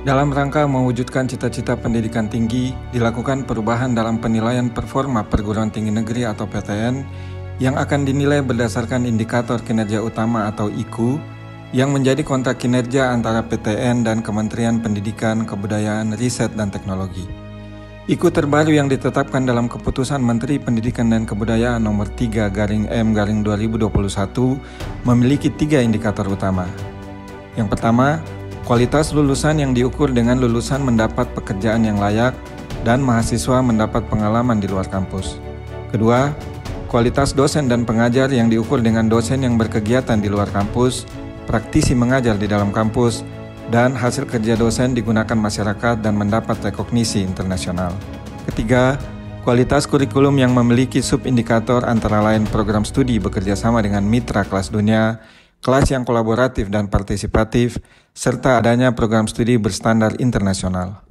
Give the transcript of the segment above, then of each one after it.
Dalam rangka mewujudkan cita-cita pendidikan tinggi, dilakukan perubahan dalam penilaian performa perguruan tinggi negeri atau PTN yang akan dinilai berdasarkan indikator kinerja utama atau IKU yang menjadi kontrak kinerja antara PTN dan Kementerian Pendidikan, Kebudayaan, Riset, dan Teknologi. IKU terbaru yang ditetapkan dalam Keputusan Menteri Pendidikan dan Kebudayaan Nomor 3/M/2021 memiliki 3 indikator utama. Yang pertama, kualitas lulusan yang diukur dengan lulusan mendapat pekerjaan yang layak dan mahasiswa mendapat pengalaman di luar kampus. Kedua, kualitas dosen dan pengajar yang diukur dengan dosen yang berkegiatan di luar kampus, praktisi mengajar di dalam kampus, dan hasil kerja dosen digunakan masyarakat dan mendapat rekognisi internasional. Ketiga, kualitas kurikulum yang memiliki subindikator antara lain program studi bekerja sama dengan mitra kelas dunia, kelas yang kolaboratif dan partisipatif, serta adanya program studi berstandar internasional.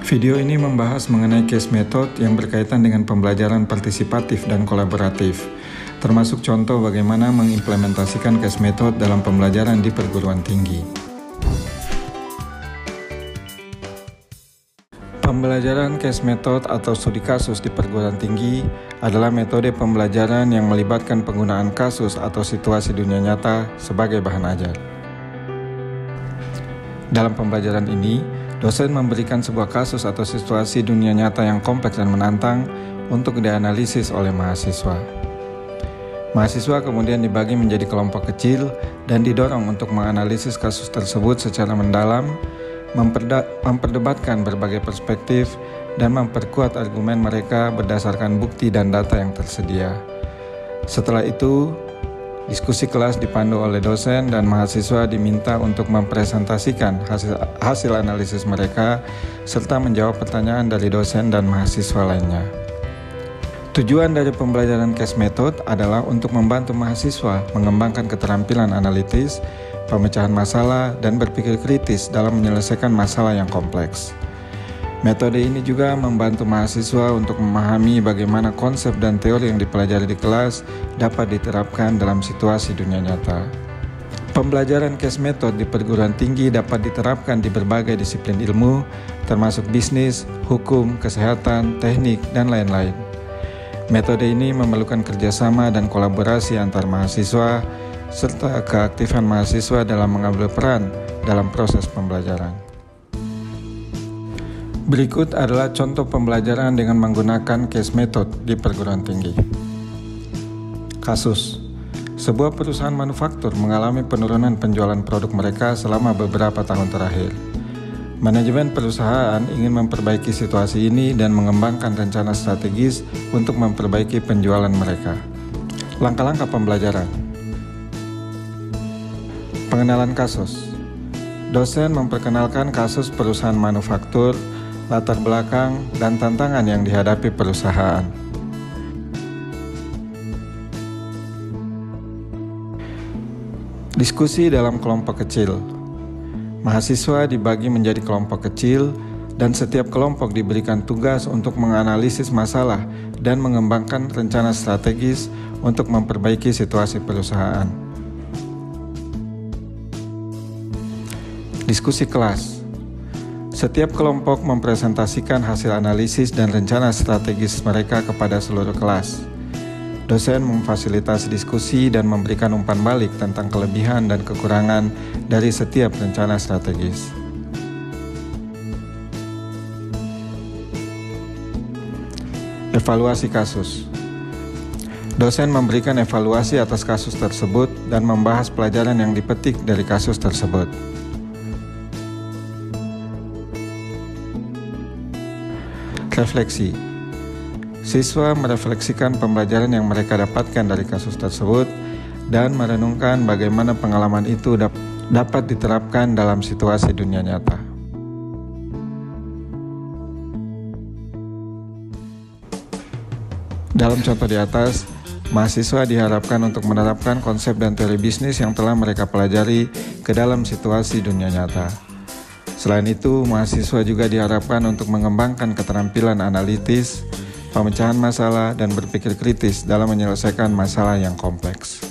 Video ini membahas mengenai case method yang berkaitan dengan pembelajaran partisipatif dan kolaboratif, termasuk contoh bagaimana mengimplementasikan case method dalam pembelajaran di perguruan tinggi. Pembelajaran case method atau studi kasus di perguruan tinggi adalah metode pembelajaran yang melibatkan penggunaan kasus atau situasi dunia nyata sebagai bahan ajar. Dalam pembelajaran ini, dosen memberikan sebuah kasus atau situasi dunia nyata yang kompleks dan menantang untuk dianalisis oleh mahasiswa. Mahasiswa kemudian dibagi menjadi kelompok kecil dan didorong untuk menganalisis kasus tersebut secara mendalam, memperdebatkan berbagai perspektif, dan memperkuat argumen mereka berdasarkan bukti dan data yang tersedia. Setelah itu, diskusi kelas dipandu oleh dosen dan mahasiswa diminta untuk mempresentasikan hasil analisis mereka serta menjawab pertanyaan dari dosen dan mahasiswa lainnya. Tujuan dari pembelajaran case method adalah untuk membantu mahasiswa mengembangkan keterampilan analitis, pemecahan masalah, dan berpikir kritis dalam menyelesaikan masalah yang kompleks. Metode ini juga membantu mahasiswa untuk memahami bagaimana konsep dan teori yang dipelajari di kelas dapat diterapkan dalam situasi dunia nyata. Pembelajaran case method di perguruan tinggi dapat diterapkan di berbagai disiplin ilmu, termasuk bisnis, hukum, kesehatan, teknik, dan lain-lain. Metode ini memerlukan kerjasama dan kolaborasi antar mahasiswa, serta keaktifan mahasiswa dalam mengambil peran dalam proses pembelajaran. Berikut adalah contoh pembelajaran dengan menggunakan case method di perguruan tinggi. Kasus: sebuah perusahaan manufaktur mengalami penurunan penjualan produk mereka selama beberapa tahun terakhir. Manajemen perusahaan ingin memperbaiki situasi ini dan mengembangkan rencana strategis untuk memperbaiki penjualan mereka. Langkah-langkah pembelajaran. Pengenalan kasus. Dosen memperkenalkan kasus perusahaan manufaktur, latar belakang, dan tantangan yang dihadapi perusahaan. Diskusi dalam kelompok kecil. Mahasiswa dibagi menjadi kelompok kecil dan setiap kelompok diberikan tugas untuk menganalisis masalah dan mengembangkan rencana strategis untuk memperbaiki situasi perusahaan. Diskusi kelas. Setiap kelompok mempresentasikan hasil analisis dan rencana strategis mereka kepada seluruh kelas. Dosen memfasilitasi diskusi dan memberikan umpan balik tentang kelebihan dan kekurangan dari setiap rencana strategis. Evaluasi kasus. Dosen memberikan evaluasi atas kasus tersebut dan membahas pelajaran yang dipetik dari kasus tersebut. Refleksi. Siswa merefleksikan pembelajaran yang mereka dapatkan dari kasus tersebut dan merenungkan bagaimana pengalaman itu dapat diterapkan dalam situasi dunia nyata. Dalam contoh di atas, mahasiswa diharapkan untuk menerapkan konsep dan teori bisnis yang telah mereka pelajari ke dalam situasi dunia nyata. Selain itu, mahasiswa juga diharapkan untuk mengembangkan keterampilan analitis, pemecahan masalah, dan berpikir kritis dalam menyelesaikan masalah yang kompleks.